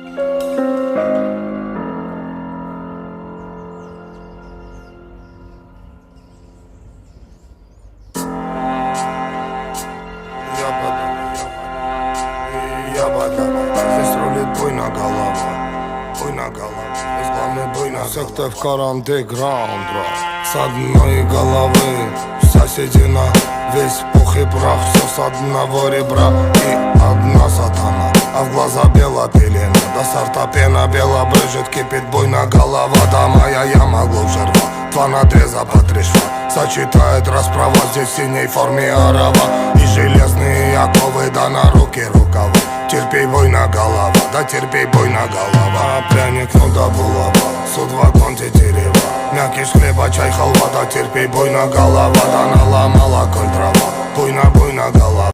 Здесь рулит буйна голова, здесь главный буйна. Секта в карандеграунд, с одной головы вся седина, весь пух и прах, все с одного ребра и одна сатана, а в глаза бела пелена, до сорта пена бела брызжет, кипит буйна голова, да моя яма глубже рва, два надреза по 3 шва, сочетает расправа, здесь в синей форме арава и железные оковы, да на руки рукава. Терпей, буйна голова, да терпей, буйна голова. Пряник, ну да булава, суд вагон тетерева, мякиш хлеба, чай, халва, да терпей, буйна голова, да наломала коль трава, буйна голова.